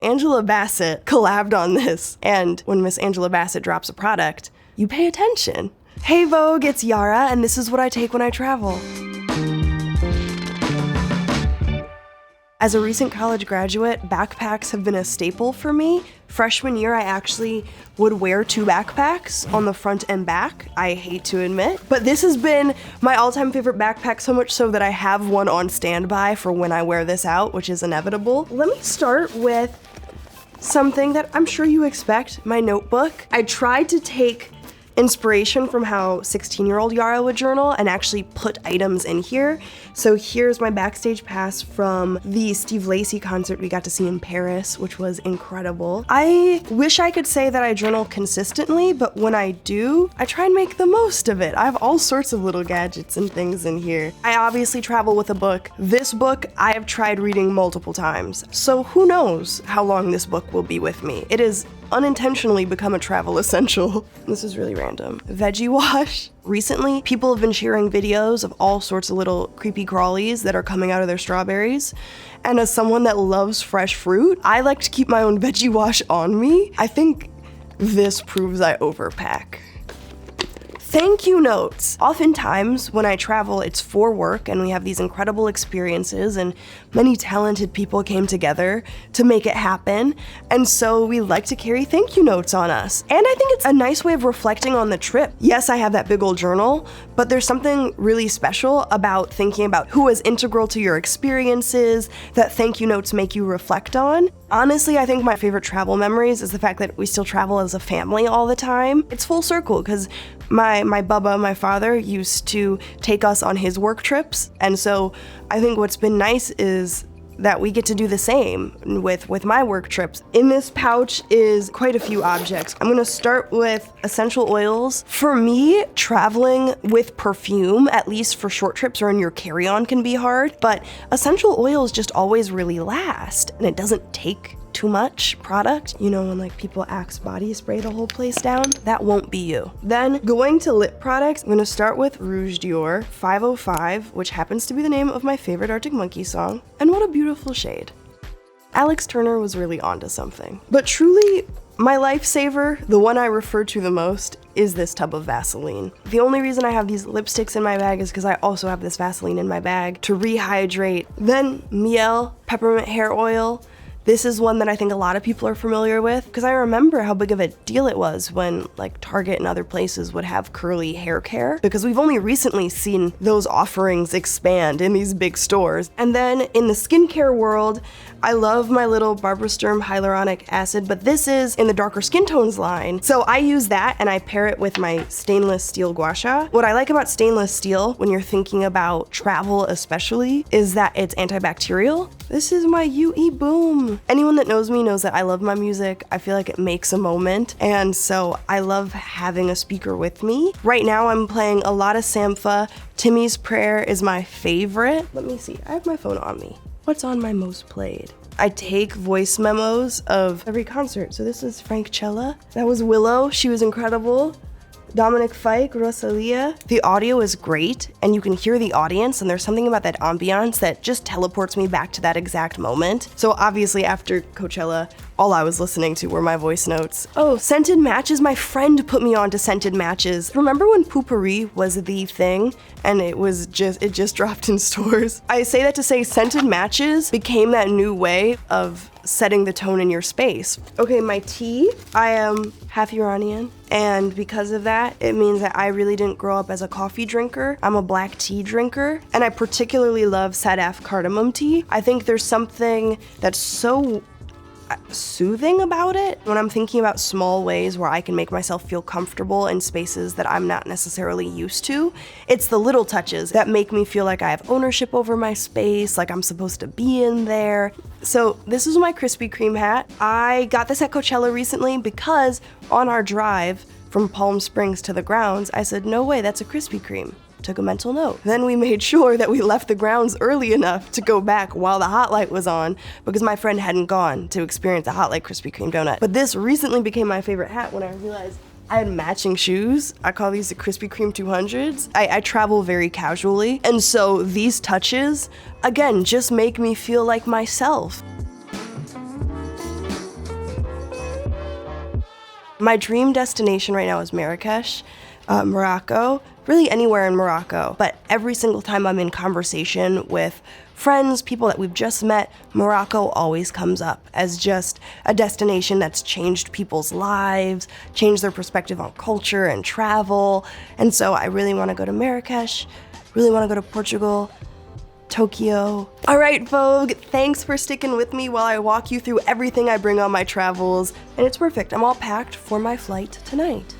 Angela Bassett collabed on this, and when Miss Angela Bassett drops a product, you pay attention. Hey Vogue, it's Yara, and this is what I take when I travel. As a recent college graduate, backpacks have been a staple for me. Freshman year, I actually would wear 2 backpacks on the front and back, I hate to admit. But this has been my all-time favorite backpack, so much so that I have one on standby for when I wear this out, which is inevitable. Let me start with something that I'm sure you expect, my notebook. I tried to take inspiration from how 16-year-old Yara would journal and actually put items in here. So here's my backstage pass from the Steve Lacy concert we got to see in Paris, which was incredible. I wish I could say that I journal consistently, but when I do, I try and make the most of it. I have all sorts of little gadgets and things in here. I obviously travel with a book. This book I have tried reading multiple times, so who knows how long this book will be with me. It is unintentionally become a travel essential. This is really random. Veggie wash. Recently, people have been sharing videos of all sorts of little creepy crawlies that are coming out of their strawberries. And as someone that loves fresh fruit, I like to keep my own veggie wash on me. I think this proves I overpack. Thank you notes. Oftentimes when I travel, it's for work and we have these incredible experiences and many talented people came together to make it happen. And so we like to carry thank you notes on us. And I think it's a nice way of reflecting on the trip. Yes, I have that big old journal, but there's something really special about thinking about who was integral to your experiences that thank you notes make you reflect on. Honestly, I think my favorite travel memories is the fact that we still travel as a family all the time. It's full circle because my bubba, my father, used to take us on his work trips. And so I think what's been nice is that we get to do the same with my work trips. In this pouch is quite a few objects. I'm gonna start with essential oils. For me, traveling with perfume, at least for short trips or in your carry-on, can be hard, but essential oils just always really last, and it doesn't take too much product. You know, when like people Axe body spray the whole place down? That won't be you. Then going to lip products, I'm gonna start with Rouge Dior 505, which happens to be the name of my favorite Arctic Monkeys song. And what a beautiful shade. Alex Turner was really onto something. But truly, my lifesaver, the one I refer to the most, is this tub of Vaseline. The only reason I have these lipsticks in my bag is because I also have this Vaseline in my bag to rehydrate. Then Miel peppermint hair oil. This is one that I think a lot of people are familiar with because I remember how big of a deal it was when like Target and other places would have curly hair care, because we've only recently seen those offerings expand in these big stores. And then in the skincare world, I love my little Barbara Sturm hyaluronic acid, but this is in the darker skin tones line. So I use that and I pair it with my stainless steel gua sha. What I like about stainless steel when you're thinking about travel especially is that it's antibacterial. This is my UE Boom. Anyone that knows me knows that I love my music. I feel like it makes a moment, and so I love having a speaker with me. Right now I'm playing a lot of Sampha. Timmy's Prayer is my favorite. Let me see, I have my phone on me. What's on my most played? I take voice memos of every concert. So this is Frank Cella. That was Willow, she was incredible. Dominic Fike, Rosalia. The audio is great and you can hear the audience, and there's something about that ambiance that just teleports me back to that exact moment. So obviously after Coachella, all I was listening to were my voice notes. Oh, scented matches, my friend put me on to scented matches. Remember when Poopery was the thing and it just dropped in stores? I say that to say scented matches became that new way of setting the tone in your space. Okay, my tea, I am half Iranian, and because of that, it means that I really didn't grow up as a coffee drinker. I'm a black tea drinker, and I particularly love Sadaf cardamom tea. I think there's something that's so soothing about it when I'm thinking about small ways where I can make myself feel comfortable in spaces that I'm not necessarily used to. It's the little touches that make me feel like I have ownership over my space, like I'm supposed to be in there. So this is my Krispy Kreme hat. I got this at Coachella recently because on our drive from Palm Springs to the grounds, I said, no way, that's a Krispy Kreme. Took a mental note. Then we made sure that we left the grounds early enough to go back while the hot light was on, because my friend hadn't gone to experience a hot light Krispy Kreme donut. But this recently became my favorite hat when I realized I had matching shoes. I call these the Krispy Kreme 200s. I travel very casually, and so these touches, again, just make me feel like myself. My dream destination right now is Marrakesh, Morocco, really anywhere in Morocco. But every single time I'm in conversation with friends, people that we've just met, Morocco always comes up as just a destination that's changed people's lives, changed their perspective on culture and travel. And so I really want to go to Marrakesh, really want to go to Portugal, Tokyo. All right, Vogue, thanks for sticking with me while I walk you through everything I bring on my travels. And it's perfect, I'm all packed for my flight tonight.